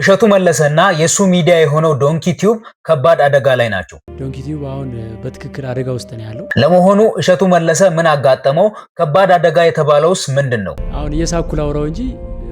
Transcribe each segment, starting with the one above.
እሸቱ መለሰና የሱ ሚዲያ የሆነው ዶንኪ ቲዩብ ከባድ አደጋ ላይ ናቸው። ዶንኪ ቲዩብ አሁን በትክክል አደጋ ውስጥ ነው ያለው። ለመሆኑ እሸቱ መለሰ ምን አጋጠመው? ከባድ አደጋ የተባለውስ ምንድነው? አሁን እየሳኩ ላውራው እንጂ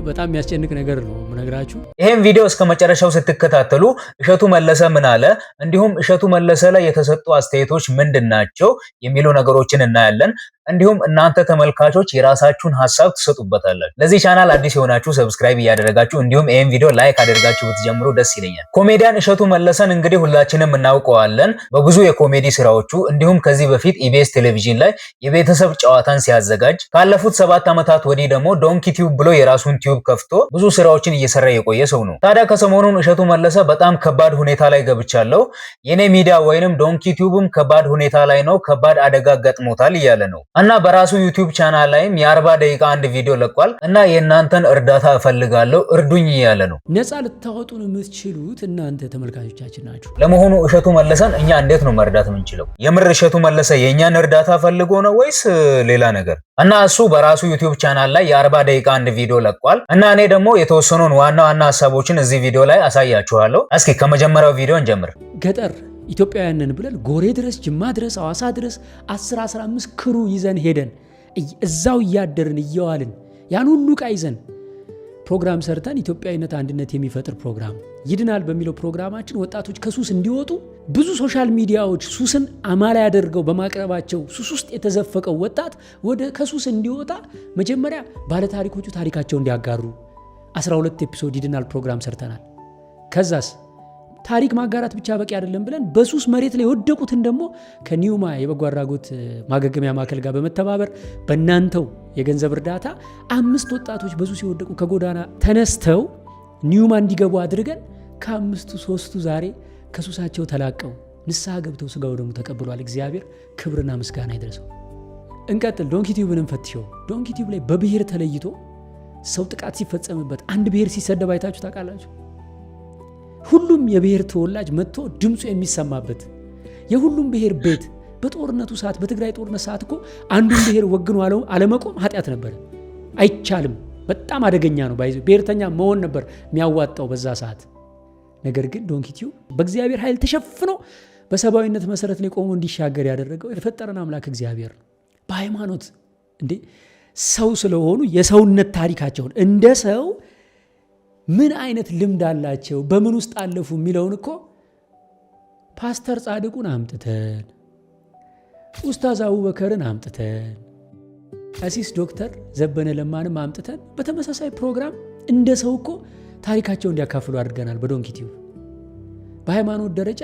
በጣም የሚያስጨንቅ ነገር ነው ምነግራችሁ። ይሄን ቪዲዮ እስከ መጨረሻው ስትከታተሉ እሸቱ መለሰ ምን አለ፣ እንዲሁም እሸቱ መለሰ ላይ የተሰጡ አስተያየቶች ምንድናቸው የሚሉ ነገሮችን እናያለን። እንዲሁም እናንተ ተመልካቾች የራሳችሁን ሐሳብ ትሰጡበታላችሁ። ለዚህ ቻናል አዲስ የሆናችሁ ሰብስክራይብ እያደረጋችሁ እንዲሁም ይሄን ቪዲዮ ላይክ አድርጋችሁ ብትጀምሩ ደስ ይለኛል። ኮሜዲያን እሸቱ መለሰን እንግዲህ ሁላችንም እናውቀዋለን በብዙ የኮሜዲ ስራዎቹ፣ እንዲሁም ከዚህ በፊት ኢቢኤስ ቴሌቪዥን ላይ የቤተሰብ ጨዋታን ሲያዘጋጅ፣ ካለፉት 7 ዓመታት ወዲህ ደግሞ ዶንኪ ቲዩብ ብሎ የራሱን ቲዩብ ከፍቶ ብዙ ስራዎችን እየሰራ የቆየ ሰው ነው። ታዲያ ከሰሞኑን እሸቱ መለሰ በጣም ከባድ ሁኔታ ላይ ገብቻለሁ፣ የኔ ሚዲያ ወይንም ዶንኪ ቲዩብም ከባድ ሁኔታ ላይ ነው፣ ከባድ አደጋ ገጥሞታል እያለ ነው እና በራሱ ዩቲዩብ ቻናል ላይም የ40 ደቂቃ አንድ ቪዲዮ ለቋል እና የእናንተን እርዳታ እፈልጋለሁ እርዱኝ እያለ ነው። ነፃ ልታወጡን የምትችሉት እናንተ ተመልካቾቻችን ናችሁ። ለመሆኑ እሸቱ መለሰን እኛ እንዴት ነው መርዳት የምንችለው? የምር እሸቱ መለሰ የእኛን እርዳታ ፈልጎ ነው ወይስ ሌላ ነገር? እና እሱ በራሱ ዩቲዩብ ቻናል ላይ የ40 ደቂቃ አንድ ቪዲዮ ለቋል እና እኔ ደግሞ የተወሰኑን ዋና ዋና ሐሳቦችን እዚህ ቪዲዮ ላይ አሳያችኋለሁ። እስኪ ከመጀመሪያው ቪዲዮ እንጀምር። ገጠር ኢትዮጵያውያንን ብለን ጎሬ ድረስ ጅማ ድረስ ሐዋሳ ድረስ 10-15 ክሩ ይዘን ሄደን እዛው እያደርን እየዋልን ያን ሁሉ ዕቃ ይዘን ፕሮግራም ሰርተን ኢትዮጵያዊነት አንድነት የሚፈጥር ፕሮግራም ይድናል በሚለው ፕሮግራማችን ወጣቶች ከሱስ እንዲወጡ ብዙ ሶሻል ሚዲያዎች ሱስን አማላይ ያደርገው በማቅረባቸው ሱስ ውስጥ የተዘፈቀው ወጣት ከሱስ እንዲወጣ መጀመሪያ ባለታሪኮቹ ታሪካቸው እንዲያጋሩ 12 ኤፒሶድ ይድናል ፕሮግራም ሰርተናል። ከዛስ ታሪክ ማጋራት ብቻ በቂ አይደለም ብለን በሱስ መሬት ላይ ወደቁትን ደግሞ ከኒውማ የበጎ አድራጎት ማገገሚያ ማዕከል ጋር በመተባበር በእናንተው የገንዘብ እርዳታ 5 ወጣቶች በሱስ ሲወደቁ ከጎዳና ተነስተው ኒውማ እንዲገቡ አድርገን ከ5ቱ 3ቱ ዛሬ ከሱሳቸው ተላቀው ንስሐ ገብተው ስጋው ደግሞ ተቀብሏል። እግዚአብሔር ክብርና ምስጋና ይድረሰው። እንቀጥል። ዶንኪ ቲዩብን እንፈትሸው። ዶንኪ ቲዩብ ላይ በብሔር ተለይቶ ሰው ጥቃት ሲፈጸምበት አንድ ብሔር ሲሰደብ አይታችሁ ታውቃላችሁ? ሁሉም የብሔር ተወላጅ መጥቶ ድምፁ የሚሰማበት የሁሉም ብሔር ቤት በጦርነቱ ሰዓት በትግራይ ጦርነት ሰዓት እኮ አንዱን ብሔር ወግኖ አለመቆም ኃጢአት ነበር፣ አይቻልም። በጣም አደገኛ ነው። ብሔርተኛ መሆን ነበር የሚያዋጣው በዛ ሰዓት። ነገር ግን ዶንኪ ቲዩብ በእግዚአብሔር ኃይል ተሸፍኖ በሰብአዊነት መሰረት ላይ ቆሞ እንዲሻገር ያደረገው የፈጠረን አምላክ እግዚአብሔር ነው። በሃይማኖት እንዴ ሰው ስለሆኑ የሰውነት ታሪካቸውን እንደ ሰው ምን አይነት ልምድ አላቸው በምን ውስጥ አለፉ የሚለውን እኮ ፓስተር ጻድቁን አምጥተን ኡስታዝ አቡበከርን አምጥተን ቀሲስ ዶክተር ዘበነ ለማንም አምጥተን በተመሳሳይ ፕሮግራም እንደ ሰው እኮ ታሪካቸው እንዲያካፍሉ አድርገናል። በዶንኪ ቲዩብ በሃይማኖት ደረጃ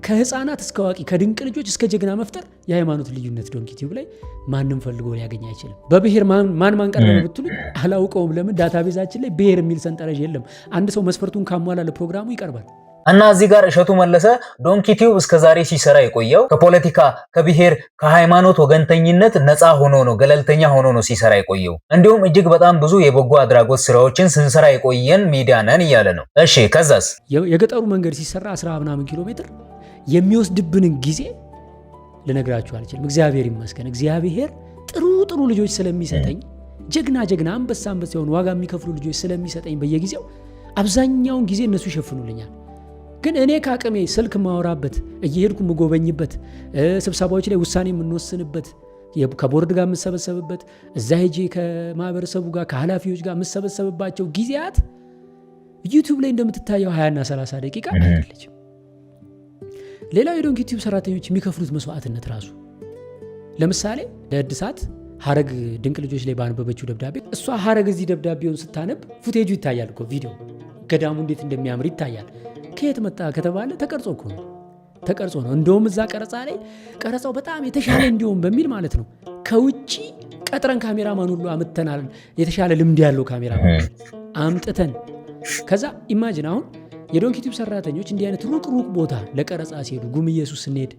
ከህፃናት እስከ አዋቂ ከድንቅ ልጆች እስከ ጀግና መፍጠር የሃይማኖት ልዩነት ዶንኪ ቲዩብ ላይ ማንም ፈልጎ ሊያገኝ አይችልም። በብሔር ማን ቀረበ ብትሉ አላውቀውም። ለምን ዳታቤዛችን ላይ ብሔር የሚል ሰንጠረዥ የለም። አንድ ሰው መስፈርቱን ካሟላ ለፕሮግራሙ ይቀርባል። እና እዚህ ጋር እሸቱ መለሰ ዶንኪ ቲዩብ እስከዛሬ ሲሰራ የቆየው ከፖለቲካ ከብሔር ከሃይማኖት ወገንተኝነት ነፃ ሆኖ ነው፣ ገለልተኛ ሆኖ ነው ሲሰራ የቆየው። እንዲሁም እጅግ በጣም ብዙ የበጎ አድራጎት ስራዎችን ስንሰራ የቆየን ሚዲያ ነን እያለ ነው። እሺ ከዛስ? የገጠሩ መንገድ ሲሰራ 10 ኪሎ ሜትር የሚወስድብንን ጊዜ ልነግራችሁ አልችልም። እግዚአብሔር ይመስገን። እግዚአብሔር ጥሩ ልጆች ስለሚሰጠኝ ጀግና አንበሳ የሆኑ ዋጋ የሚከፍሉ ልጆች ስለሚሰጠኝ በየጊዜው አብዛኛውን ጊዜ እነሱ ይሸፍኑልኛል። ግን እኔ ከአቅሜ ስልክ ማወራበት እየሄድኩ የምጎበኝበት ስብሰባዎች ላይ ውሳኔ የምንወስንበት ከቦርድ ጋር የምሰበሰብበት እዛ ሄጄ ከማህበረሰቡ ጋር ከኃላፊዎች ጋር የምሰበሰብባቸው ጊዜያት ዩቲዩብ ላይ እንደምትታየው 20 እና 30 ደቂቃ አይደለችም። ሌላው የዶንኪ ቲዩብ ሰራተኞች የሚከፍሉት መስዋዕትነት ራሱ ለምሳሌ ለእድሳት ሀረግ ድንቅ ልጆች ላይ ባነበበችው ደብዳቤ እሷ ሀረግ እዚህ ደብዳቤውን ስታነብ ፉቴጁ ይታያል እኮ ቪዲዮ ገዳሙ እንዴት እንደሚያምር ይታያል። ከየት መጣ ከተባለ ተቀርጾ ነው። እንደውም እዛ ቀረጻው በጣም የተሻለ እንዲሆን በሚል ማለት ነው ከውጪ ቀጥረን ካሜራማን ሁሉ አምጥተናል። የተሻለ ልምድ ያለው ካሜራማን አምጥተን ከዛ ኢማጂን አሁን የዶንኪ ቲዩብ ሰራተኞች እንዲህ አይነት ሩቅ ቦታ ለቀረጻ ሲሄዱ ጉም ኢየሱስ ስንሄድ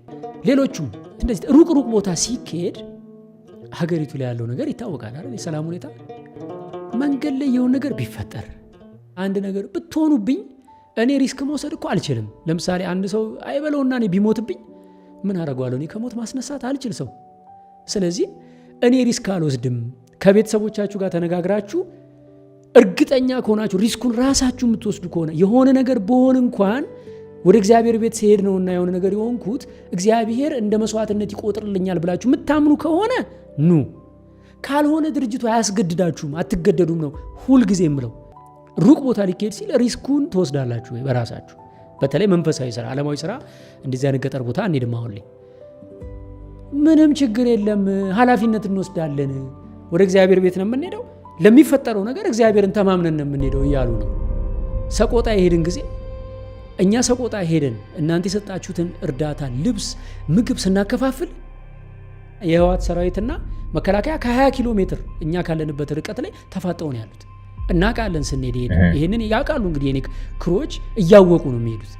ሌሎቹም እንደዚህ ሩቅ ቦታ ሲካሄድ ሀገሪቱ ላይ ያለው ነገር ይታወቃል አይደል? የሰላም ሁኔታ መንገድ ላይ የሆነ ነገር ቢፈጠር አንድ ነገር ብትሆኑብኝ እኔ ሪስክ መውሰድ እኮ አልችልም። ለምሳሌ አንድ ሰው አይበለውና እኔ ቢሞትብኝ ምን አደርገዋለሁ? እኔ ከሞት ማስነሳት አልችል ሰው። ስለዚህ እኔ ሪስክ አልወስድም። ከቤተሰቦቻችሁ ጋር ተነጋግራችሁ እርግጠኛ ከሆናችሁ ሪስኩን ራሳችሁ የምትወስዱ ከሆነ የሆነ ነገር በሆነ እንኳን ወደ እግዚአብሔር ቤት ሲሄድ ነውና የሆነ ነገር የሆንኩት እግዚአብሔር እንደ መስዋዕትነት ይቆጥርልኛል ብላችሁ የምታምኑ ከሆነ ኑ። ካልሆነ ድርጅቱ አያስገድዳችሁም፣ አትገደዱም ነው ሁል ጊዜ የምለው። ሩቅ ቦታ ሊካሄድ ሲል ሪስኩን ትወስዳላችሁ በራሳችሁ። በተለይ መንፈሳዊ ስራ፣ ዓለማዊ ስራ እንደዚህ አይነት ገጠር ቦታ አንሄድም። አሁን ላይ ምንም ችግር የለም፣ ኃላፊነት እንወስዳለን፣ ወደ እግዚአብሔር ቤት ነው የምንሄደው፣ ለሚፈጠረው ነገር እግዚአብሔርን ተማምነን ነው የምንሄደው እያሉ ነው። ሰቆጣ የሄድን ጊዜ እኛ ሰቆጣ ሄደን እናንተ የሰጣችሁትን እርዳታ፣ ልብስ፣ ምግብ ስናከፋፍል የህወሓት ሰራዊትና መከላከያ ከ20 ኪሎ ሜትር እኛ ካለንበት ርቀት ላይ ተፋጠው ነው ያሉት። እናውቃለን ስንሄድ ይሄንን ያውቃሉ። እንግዲህ የኔ ክሮች እያወቁ ነው የሚሄዱት።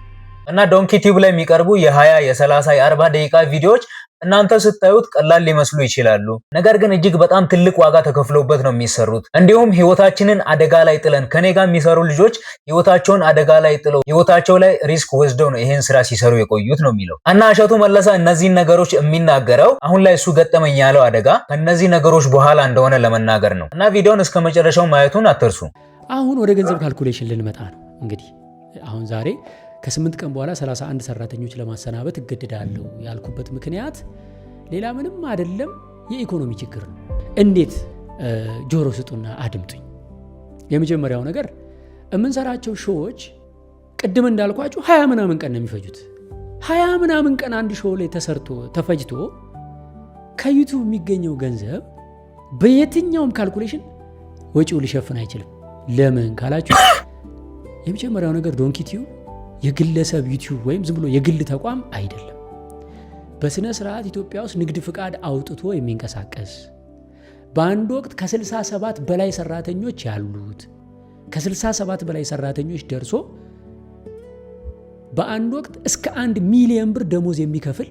እና ዶንኪ ቲዩብ ላይ የሚቀርቡ የ20 የ30 የ40 ደቂቃ ቪዲዮዎች እናንተ ስታዩት ቀላል ሊመስሉ ይችላሉ። ነገር ግን እጅግ በጣም ትልቅ ዋጋ ተከፍሎበት ነው የሚሰሩት። እንዲሁም ህይወታችንን አደጋ ላይ ጥለን ከኔ ጋር የሚሰሩ ልጆች ህይወታቸውን አደጋ ላይ ጥለው ህይወታቸው ላይ ሪስክ ወስደው ነው ይሄን ስራ ሲሰሩ የቆዩት ነው የሚለው። እና እሸቱ መለሰ እነዚህን ነገሮች የሚናገረው አሁን ላይ እሱ ገጠመኝ ያለው አደጋ ከነዚህ ነገሮች በኋላ እንደሆነ ለመናገር ነው። እና ቪዲዮውን እስከ መጨረሻው ማየቱን አትርሱ። አሁን ወደ ገንዘብ ካልኩሌሽን ልንመጣ ነው። እንግዲህ አሁን ዛሬ ከ8 ቀን በኋላ 31 ሰራተኞች ለማሰናበት እገደዳለሁ ያልኩበት ምክንያት ሌላ ምንም አይደለም፣ የኢኮኖሚ ችግር ነው። እንዴት? ጆሮ ስጡና አድምጡኝ። የመጀመሪያው ነገር የምንሰራቸው ሾዎች ቅድም እንዳልኳችሁ 20 ምናምን ቀን ነው የሚፈጁት። 20 ምናምን ቀን አንድ ሾው ላይ ተሰርቶ ተፈጅቶ ከዩቲዩብ የሚገኘው ገንዘብ በየትኛውም ካልኩሌሽን ወጪው ሊሸፍን አይችልም። ለምን ካላችሁ የመጀመሪያው ነገር ዶንኪ ቲዩብ የግለሰብ ዩቲዩብ ወይም ዝም ብሎ የግል ተቋም አይደለም። በስነ ስርዓት ኢትዮጵያ ውስጥ ንግድ ፍቃድ አውጥቶ የሚንቀሳቀስ በአንድ ወቅት ከ67 በላይ ሰራተኞች ያሉት ከ67 በላይ ሰራተኞች ደርሶ በአንድ ወቅት እስከ 1 ሚሊዮን ብር ደሞዝ የሚከፍል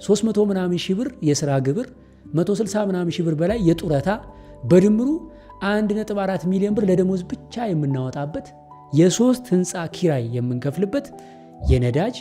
300 ምናምን ሺህ ብር የስራ ግብር 160 ምናምን ሺህ ብር በላይ የጡረታ በድምሩ 1.4 ሚሊዮን ብር ለደሞዝ ብቻ የምናወጣበት የ3 ህንፃ ኪራይ የምንከፍልበት የነዳጅ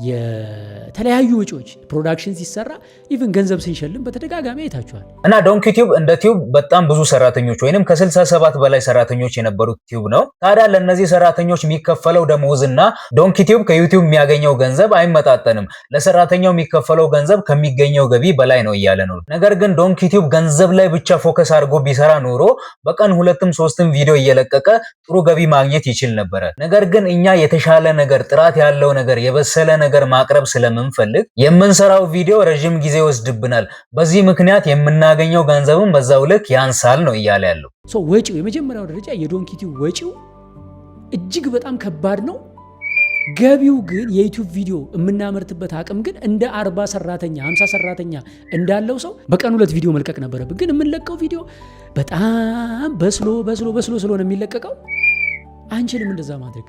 የተለያዩ ወጪዎች ፕሮዳክሽን ሲሰራ ኢቭን ገንዘብ ስንሸልም በተደጋጋሚ አይታችኋል። እና ዶንኪ ቲዩብ እንደ ቲዩብ በጣም ብዙ ሰራተኞች ወይንም ከ67 በላይ ሰራተኞች የነበሩት ቲዩብ ነው። ታዲያ ለነዚህ ሰራተኞች የሚከፈለው ደሞዝና ዶንኪ ቲዩብ ከዩቲዩብ የሚያገኘው ገንዘብ አይመጣጠንም። ለሰራተኛው የሚከፈለው ገንዘብ ከሚገኘው ገቢ በላይ ነው እያለ ነው። ነገር ግን ዶንኪ ቲዩብ ገንዘብ ላይ ብቻ ፎከስ አድርጎ ቢሰራ ኖሮ በቀን 2ም 3ም ቪዲዮ እየለቀቀ ጥሩ ገቢ ማግኘት ይችል ነበረ። ነገር ግን እኛ የተሻለ ነገር፣ ጥራት ያለው ነገር፣ የበሰለ ነገር ማቅረብ ስለምንፈልግ የምንሰራው ቪዲዮ ረጅም ጊዜ ይወስድብናል። በዚህ ምክንያት የምናገኘው ገንዘብም በዛው ልክ ያንሳል ነው እያለ ያለው። ወጪው የመጀመሪያው ደረጃ የዶንኪ ቲዩብ ወጪው እጅግ በጣም ከባድ ነው። ገቢው ግን የዩቲዩብ ቪዲዮ የምናመርትበት አቅም ግን እንደ 40 ሰራተኛ 50 ሰራተኛ እንዳለው ሰው በቀን 2 ቪዲዮ መልቀቅ ነበረብን። ግን የምንለቀው ቪዲዮ በጣም በስሎ ስለሆነ የሚለቀቀው አንችልም እንደዛ ማድረግ።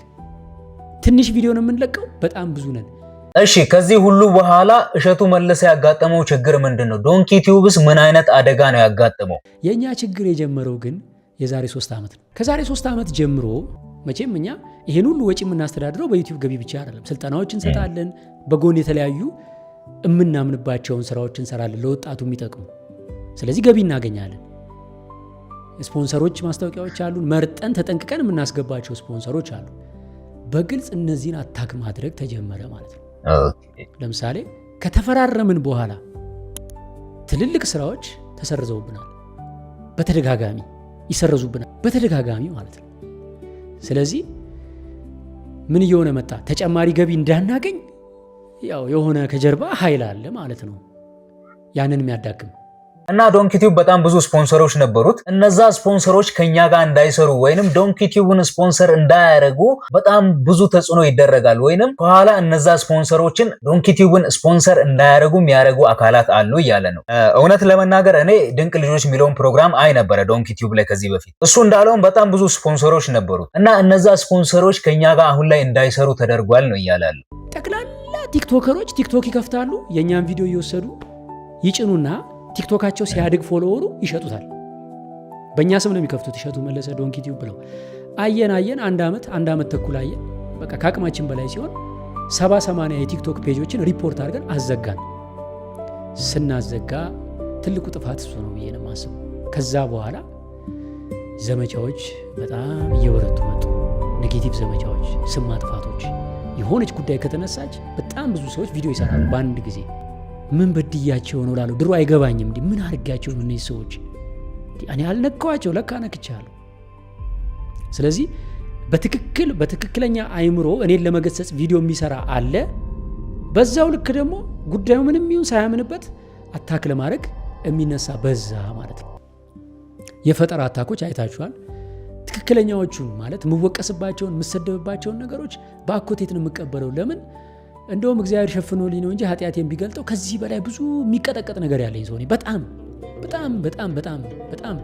ትንሽ ቪዲዮ ነው የምንለቀው፣ በጣም ብዙ ነን። እሺ ከዚህ ሁሉ በኋላ እሸቱ መለሰ ያጋጠመው ችግር ምንድነው? ዶንኪ ቲዩብስ ምን አይነት አደጋ ነው ያጋጠመው? የኛ ችግር የጀመረው ግን የዛሬ 3 ዓመት ነው። ከዛሬ 3 ዓመት ጀምሮ መቼም እኛ ይሄን ሁሉ ወጪ የምናስተዳድረው በዩቲዩብ ገቢ ብቻ አይደለም። ስልጠናዎች እንሰጣለን፣ በጎን የተለያዩ የምናምንባቸውን ስራዎች እንሰራለን ለወጣቱ የሚጠቅሙ። ስለዚህ ገቢ እናገኛለን። ስፖንሰሮች፣ ማስታወቂያዎች አሉን። መርጠን ተጠንቅቀን የምናስገባቸው ስፖንሰሮች አሉ። በግልጽ እነዚህን አታክ ማድረግ ተጀመረ ማለት ነው። ለምሳሌ ከተፈራረምን በኋላ ትልልቅ ስራዎች ተሰርዘውብናል። በተደጋጋሚ ይሰረዙብናል፣ በተደጋጋሚ ማለት ነው። ስለዚህ ምን እየሆነ መጣ? ተጨማሪ ገቢ እንዳናገኝ ያው የሆነ ከጀርባ ኃይል አለ ማለት ነው፣ ያንን የሚያዳክም እና ዶንኪ ቲዩብ በጣም ብዙ ስፖንሰሮች ነበሩት። እነዛ ስፖንሰሮች ከኛ ጋር እንዳይሰሩ ወይንም ዶንኪ ቲዩብን ስፖንሰር እንዳያደርጉ በጣም ብዙ ተጽዕኖ ይደረጋል። ወይንም ከኋላ እነዛ ስፖንሰሮችን ዶንኪ ቲዩብን ስፖንሰር እንዳያደርጉ የሚያደርጉ አካላት አሉ እያለ ነው። እውነት ለመናገር እኔ ድንቅ ልጆች የሚለውን ፕሮግራም አይ ነበረ ዶንኪ ቲዩብ ላይ ከዚህ በፊት። እሱ እንዳለውም በጣም ብዙ ስፖንሰሮች ነበሩት እና እነዛ ስፖንሰሮች ከኛ ጋር አሁን ላይ እንዳይሰሩ ተደርጓል ነው እያለ ያለው። ጠቅላላ ቲክቶከሮች ቲክቶክ ይከፍታሉ፣ የኛን ቪዲዮ እየወሰዱ ይጭኑና ቲክቶካቸው ሲያድግ ፎሎወሩ ይሸጡታል። በእኛ ስም ነው የሚከፍቱት፣ እሸቱ መለሰ ዶንኪ ቲዩብ ብለው። አየን አንድ ዓመት ተኩል አየን። በቃ ከአቅማችን በላይ ሲሆን 70-80 የቲክቶክ ፔጆችን ሪፖርት አድርገን አዘጋን። ስናዘጋ ትልቁ ጥፋት እሱ ነው ብዬ ነው የማስበው። ከዛ በኋላ ዘመቻዎች በጣም እየበረቱ መጡ። ኔጌቲቭ ዘመቻዎች፣ ስም ማጥፋቶች። የሆነች ጉዳይ ከተነሳች በጣም ብዙ ሰዎች ቪዲዮ ይሰራሉ በአንድ ጊዜ። ምን በድያቸው ነው ላሉ ድሮ አይገባኝም እንዴ ምን አድርጋቸው ነው እነዚህ ሰዎች? እኔ አልነካዋቸው ለካ ነክቻለሁ። ስለዚህ በትክክለኛ አይምሮ እኔን ለመገሰጽ ቪዲዮ የሚሰራ አለ። በዛው ልክ ደግሞ ጉዳዩ ምንም ይሁን ሳያምንበት አታክ ለማድረግ የሚነሳ በዛ ማለት ነው። የፈጠራ አታኮች አይታችኋል። ትክክለኛዎቹን ማለት የምወቀስባቸውን የምሰደብባቸውን ነገሮች በአኮቴት ነው የምቀበለው። ለምን? እንደውም እግዚአብሔር ሸፍኖልኝ ነው እንጂ ኃጢአቴን ቢገልጠው ከዚህ በላይ ብዙ የሚቀጠቀጥ ነገር ያለኝ ሰው ነኝ። በጣም በጣም በጣም በጣም በጣም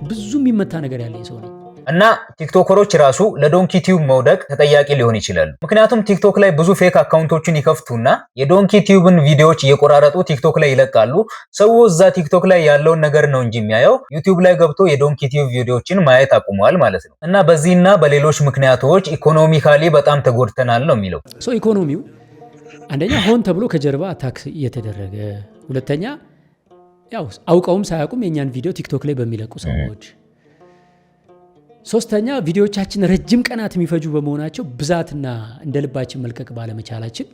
ብዙ የሚመታ ነገር ያለኝ ሰው ነኝ። እና ቲክቶከሮች ራሱ ለዶንኪ ቲዩብ መውደቅ ተጠያቂ ሊሆን ይችላሉ። ምክንያቱም ቲክቶክ ላይ ብዙ ፌክ አካውንቶችን ይከፍቱና የዶንኪ ቲዩብን ቪዲዮዎች እየቆራረጡ ቲክቶክ ላይ ይለቃሉ። ሰው እዛ ቲክቶክ ላይ ያለውን ነገር ነው እንጂ የሚያየው ዩቲዩብ ላይ ገብቶ የዶንኪ ቲዩብ ቪዲዮዎችን ማየት አቁሟል ማለት ነው። እና በዚህና በሌሎች ምክንያቶች ኢኮኖሚካሊ በጣም ተጎድተናል ነው የሚለው። ኢኮኖሚው አንደኛ ሆን ተብሎ ከጀርባ አታክ እየተደረገ፣ ሁለተኛ ያው አውቀውም ሳያውቁም የኛን ቪዲዮ ቲክቶክ ላይ በሚለቁ ሰዎች፣ ሶስተኛ ቪዲዮዎቻችን ረጅም ቀናት የሚፈጁ በመሆናቸው ብዛትና እንደ ልባችን መልቀቅ ባለመቻላችን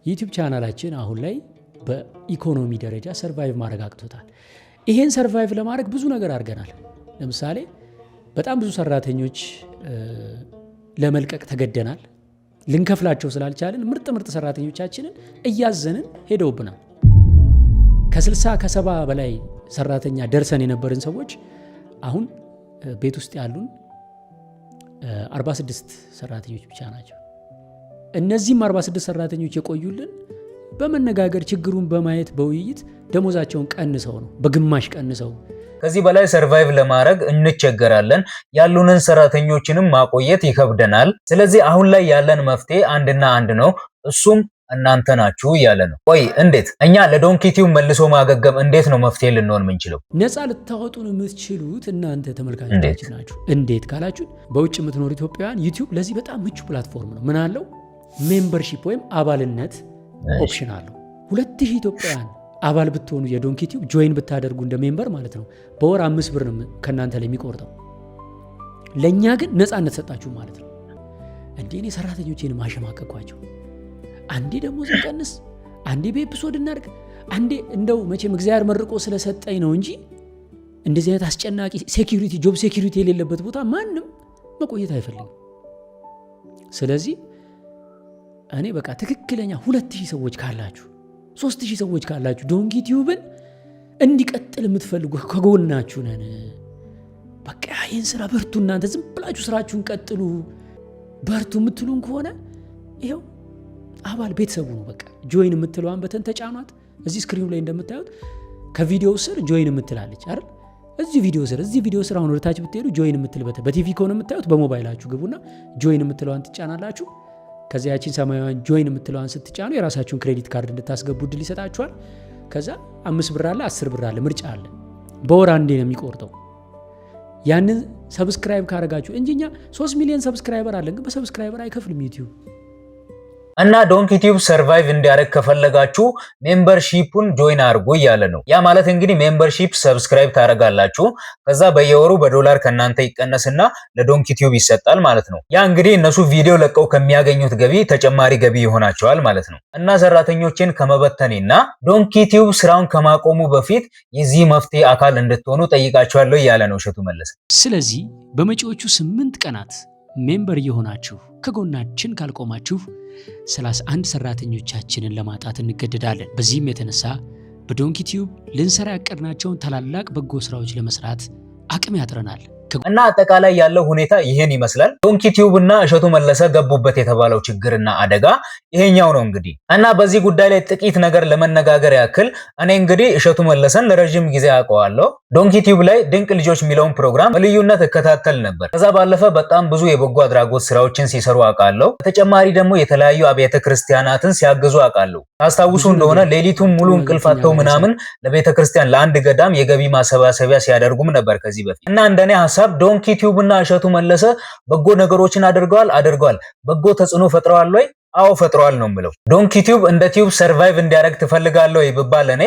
ዩቲዩብ ቻናላችን አሁን ላይ በኢኮኖሚ ደረጃ ሰርቫይቭ ማድረግ አቅቶታል። ይሄን ሰርቫይቭ ለማድረግ ብዙ ነገር አድርገናል። ለምሳሌ በጣም ብዙ ሰራተኞች ለመልቀቅ ተገደናል። ልንከፍላቸው ስላልቻለን ምርጥ ሰራተኞቻችንን እያዘንን ሄደውብናል። ከ60 ከ70 በላይ ሰራተኛ ደርሰን የነበርን ሰዎች አሁን ቤት ውስጥ ያሉን 46 ሰራተኞች ብቻ ናቸው። እነዚህም 46 ሰራተኞች የቆዩልን በመነጋገር ችግሩን በማየት በውይይት ደሞዛቸውን ቀንሰው ነው፣ በግማሽ ቀንሰው። ከዚህ በላይ ሰርቫይቭ ለማድረግ እንቸገራለን። ያሉንን ሰራተኞችንም ማቆየት ይከብደናል። ስለዚህ አሁን ላይ ያለን መፍትሄ አንድና አንድ ነው፣ እሱም እናንተ ናችሁ እያለ ነው። ቆይ እንዴት? እኛ ለዶንኪ ቲዩብ መልሶ ማገገም እንዴት ነው መፍትሄ ልንሆን የምንችለው? ነፃ ልታወጡን የምትችሉት እናንተ ተመልካቾቻችን ናችሁ። እንዴት ካላችሁ በውጭ የምትኖሩ ኢትዮጵያውያን ዩቲዩብ ለዚህ በጣም ምቹ ፕላትፎርም ነው። ምን አለው? ሜምበርሺፕ ወይም አባልነት ኦፕሽን አለው። 2000 ኢትዮጵያውያን አባል ብትሆኑ የዶንኪ ቲዩብ ጆይን ብታደርጉ እንደ ሜምበር ማለት ነው በወር 5 ብር ነው ከእናንተ ላይ የሚቆርጠው። ለእኛ ግን ነፃነት ሰጣችሁ ማለት ነው። እንዴ እኔ ሰራተኞቼን ማሸማቀቋቸው፣ አንዴ ደግሞ ዝንቀንስ፣ አንዴ በኤፒሶድ እናድርግ፣ አንዴ እንደው መቼም እግዚአብሔር መርቆ ስለሰጠኝ ነው እንጂ እንደዚህ አይነት አስጨናቂ ሴኩሪቲ ጆብ ሴኩሪቲ የሌለበት ቦታ ማንም መቆየት አይፈልግም። ስለዚህ እኔ በቃ ትክክለኛ 2000 ሰዎች ካላችሁ 3000 ሰዎች ካላችሁ ዶንኪ ቲዩብን እንዲቀጥል የምትፈልጉ ከጎናችሁ ነን። በቃ ይህን ስራ በርቱ፣ እናንተ ዝም ብላችሁ ስራችሁን ቀጥሉ፣ በርቱ የምትሉን ከሆነ ይኸው አባል ቤተሰቡ ነው። በቃ ጆይን የምትለዋን በተን ተጫኗት። እዚህ ስክሪኑ ላይ እንደምታዩት ከቪዲዮ ስር ጆይን የምትላለች አይደል? እዚህ ቪዲዮ ስር አሁን ወደታች ብትሄዱ ጆይን የምትልበት፣ በቲቪ ከሆነ የምታዩት በሞባይላችሁ ግቡና ጆይን የምትለዋን ትጫናላችሁ። ከዚያችን ሰማያዊን ጆይን የምትለዋን ስትጫኑ የራሳችሁን ክሬዲት ካርድ እንድታስገቡ እድል ይሰጣችኋል። ከዛ 5 ብር አለ፣ 10 ብር አለ፣ ምርጫ አለ። በወር አንዴ ነው የሚቆርጠው። ያንን ሰብስክራይብ ካረጋችሁ እንጂ እኛ 3 ሚሊዮን ሰብስክራይበር አለን፣ ግን በሰብስክራይበር አይከፍልም ዩቲዩብ። እና ዶንኪ ቲዩብ ሰርቫይቭ እንዲያደርግ ከፈለጋችሁ ሜምበርሺፑን ጆይን አድርጉ እያለ ነው። ያ ማለት እንግዲህ ሜምበርሺፕ ሰብስክራይብ ታደርጋላችሁ፣ ከዛ በየወሩ በዶላር ከናንተ ይቀነስና ለዶንኪ ቲዩብ ይሰጣል ማለት ነው። ያ እንግዲህ እነሱ ቪዲዮ ለቀው ከሚያገኙት ገቢ ተጨማሪ ገቢ ይሆናቸዋል ማለት ነው። እና ሰራተኞችን ከመበተኔና ዶንኪ ቲዩብ ስራውን ከማቆሙ በፊት የዚህ መፍትሄ አካል እንድትሆኑ ጠይቃችኋለሁ እያለ ነው እሸቱ መለሰ። ስለዚህ በመጪዎቹ 8 ቀናት ሜምበር የሆናችሁ ከጎናችን ካልቆማችሁ 31 ሰራተኞቻችንን ለማጣት እንገደዳለን። በዚህም የተነሳ በዶንኪ ቲዩብ ልንሰራ ያቀድናቸውን ታላላቅ በጎ ስራዎች ለመስራት አቅም ያጥረናል። እና አጠቃላይ ያለው ሁኔታ ይሄን ይመስላል። ዶንኪ ቲዩብ እና እሸቱ መለሰ ገቡበት የተባለው ችግርና አደጋ ይሄኛው ነው እንግዲህ። እና በዚህ ጉዳይ ላይ ጥቂት ነገር ለመነጋገር ያክል እኔ እንግዲህ እሸቱ መለሰን ለረጅም ጊዜ አውቀዋለሁ። ዶንኪ ቲዩብ ላይ ድንቅ ልጆች የሚለውን ፕሮግራም በልዩነት እከታተል ነበር። ከዛ ባለፈ በጣም ብዙ የበጎ አድራጎት ስራዎችን ሲሰሩ አውቃለሁ። በተጨማሪ ደግሞ የተለያዩ አብያተ ክርስቲያናትን ሲያግዙ አውቃለሁ። ታስታውሱ እንደሆነ ሌሊቱን ሙሉ እንቅልፍ አጥተው ምናምን ለቤተ ክርስቲያን ለአንድ ገዳም የገቢ ማሰባሰቢያ ሲያደርጉም ነበር ከዚህ በፊት። እና እንደኔ ሐሳብ ዶንኪ ቲዩብ እና እሸቱ መለሰ በጎ ነገሮችን አድርገዋል። በጎ ተጽዕኖ ፈጥረዋል ወይ? አዎ ፈጥሯል ነው የምለው። ዶንኪ ቲዩብ እንደ ቲዩብ ሰርቫይቭ እንዲያደርግ ትፈልጋለህ ወይ ብባል እኔ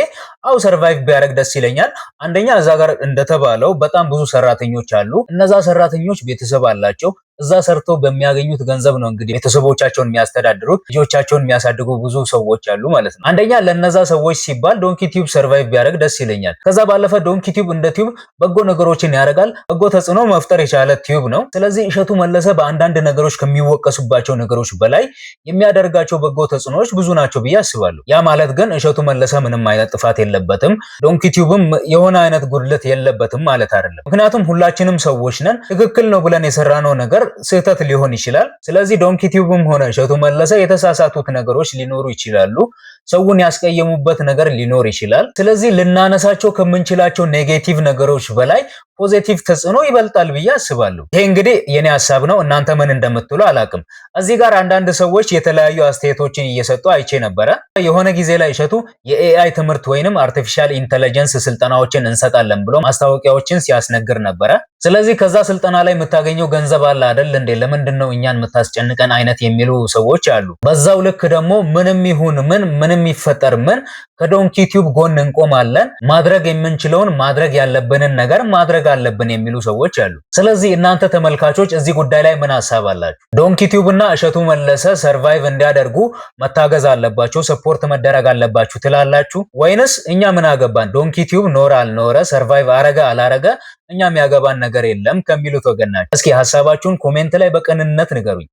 አዎ ሰርቫይቭ ቢያደርግ ደስ ይለኛል። አንደኛ እዛ ጋር እንደተባለው በጣም ብዙ ሰራተኞች አሉ። እነዛ ሰራተኞች ቤተሰብ አላቸው። እዛ ሰርተው በሚያገኙት ገንዘብ ነው እንግዲህ ቤተሰቦቻቸውን የሚያስተዳድሩት፣ ልጆቻቸውን የሚያሳድጉ ብዙ ሰዎች አሉ ማለት ነው። አንደኛ ለነዛ ሰዎች ሲባል ዶንኪ ቲዩብ ሰርቫይቭ ቢያደርግ ደስ ይለኛል። ከዛ ባለፈ ዶንኪ ቲዩብ እንደ ቲዩብ በጎ ነገሮችን ያደርጋል። በጎ ተጽዕኖ መፍጠር የቻለ ቲዩብ ነው። ስለዚህ እሸቱ መለሰ በአንዳንድ ነገሮች ከሚወቀሱባቸው ነገሮች በላይ የሚያደርጋቸው በጎ ተጽዕኖዎች ብዙ ናቸው ብዬ አስባለሁ። ያ ማለት ግን እሸቱ መለሰ ምንም አይነት ጥፋት የለበትም፣ ዶንኪ ቲዩብም የሆነ አይነት ጉድለት የለበትም ማለት አይደለም። ምክንያቱም ሁላችንም ሰዎች ነን። ትክክል ነው ብለን የሰራነው ነገር ስህተት ሊሆን ይችላል። ስለዚህ ዶንኪ ቲዩብም ሆነ እሸቱ መለሰ የተሳሳቱት ነገሮች ሊኖሩ ይችላሉ። ሰውን ያስቀየሙበት ነገር ሊኖር ይችላል። ስለዚህ ልናነሳቸው ከምንችላቸው ኔጌቲቭ ነገሮች በላይ ፖዚቲቭ ተጽዕኖ ይበልጣል ብዬ አስባለሁ። ይሄ እንግዲህ የኔ ሐሳብ ነው። እናንተ ምን እንደምትሉ አላቅም። እዚህ ጋር አንዳንድ ሰዎች የተለያዩ አስተያየቶችን እየሰጡ አይቼ ነበረ። የሆነ ጊዜ ላይ እሸቱ የኤአይ ትምህርት ወይንም አርቲፊሻል ኢንተለጀንስ ስልጠናዎችን እንሰጣለን ብሎ ማስታወቂያዎችን ሲያስነግር ነበረ። ስለዚህ ከዛ ስልጠና ላይ የምታገኘው ገንዘብ አለ አይደል እንዴ? ለምንድነው እኛን የምታስጨንቀን አይነት የሚሉ ሰዎች አሉ። በዛው ልክ ደግሞ ምንም ይሁን ምንም ይፈጠር ምን ከዶንኪ ቲዩብ ጎን እንቆማለን፣ ማድረግ የምንችለውን ማድረግ ያለብንን ነገር ማድረግ አለብን የሚሉ ሰዎች አሉ። ስለዚህ እናንተ ተመልካቾች እዚህ ጉዳይ ላይ ምን ሐሳብ አላችሁ? ዶንኪ ቲዩብ እና እሸቱ መለሰ ሰርቫይቭ እንዲያደርጉ መታገዝ አለባቸው፣ ሰፖርት መደረግ አለባችሁ ትላላችሁ? ወይንስ እኛ ምን አገባን ዶንኪ ቲዩብ ኖረ አልኖረ ሰርቫይቭ አረገ አላረገ እኛ የሚያገባን ነገር የለም ከሚሉት ወገን ናችሁ? እስኪ ሐሳባችሁን ኮሜንት ላይ በቅንነት ንገሩኝ።